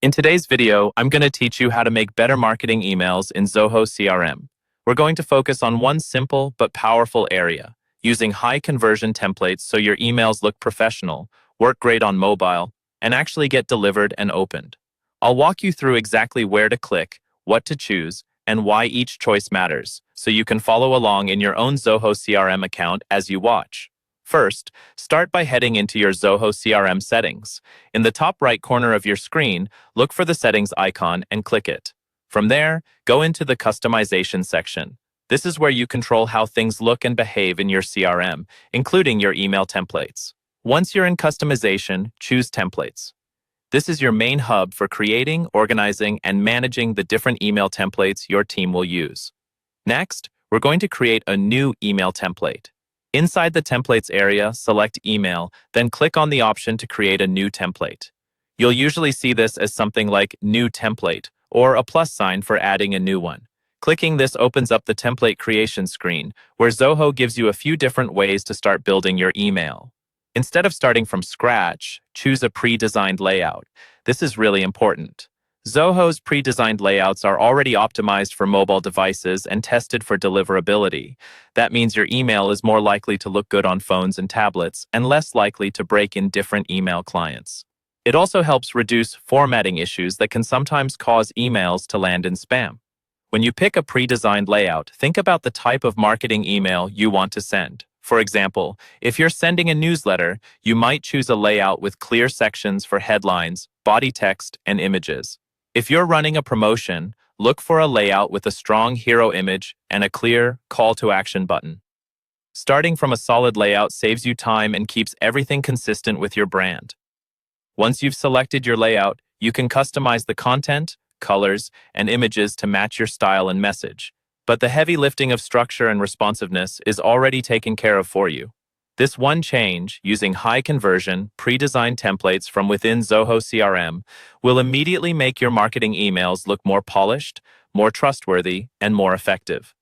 In today's video, I'm going to teach you how to make better marketing emails in Zoho CRM. We're going to focus on one simple but powerful area, using high conversion templates so your emails look professional, work great on mobile, and actually get delivered and opened. I'll walk you through exactly where to click, what to choose, and why each choice matters, so you can follow along in your own Zoho CRM account as you watch. First, start by heading into your Zoho CRM settings. In the top right corner of your screen, look for the settings icon and click it. From there, go into the customization section. This is where you control how things look and behave in your CRM, including your email templates. Once you're in customization, choose templates. This is your main hub for creating, organizing, and managing the different email templates your team will use. Next, we're going to create a new email template. Inside the Templates area, select Email, then click on the option to create a new template. You'll usually see this as something like New Template, or a plus sign for adding a new one. Clicking this opens up the template creation screen, where Zoho gives you a few different ways to start building your email. Instead of starting from scratch, choose a pre-designed layout. This is really important. Zoho's pre-designed layouts are already optimized for mobile devices and tested for deliverability. That means your email is more likely to look good on phones and tablets and less likely to break in different email clients. It also helps reduce formatting issues that can sometimes cause emails to land in spam. When you pick a pre-designed layout, think about the type of marketing email you want to send. For example, if you're sending a newsletter, you might choose a layout with clear sections for headlines, body text, and images. If you're running a promotion, look for a layout with a strong hero image and a clear call to action button. Starting from a solid layout saves you time and keeps everything consistent with your brand. Once you've selected your layout, you can customize the content, colors, and images to match your style and message. But the heavy lifting of structure and responsiveness is already taken care of for you. This one change, using high-conversion, pre-designed templates from within Zoho CRM, will immediately make your marketing emails look more polished, more trustworthy, and more effective.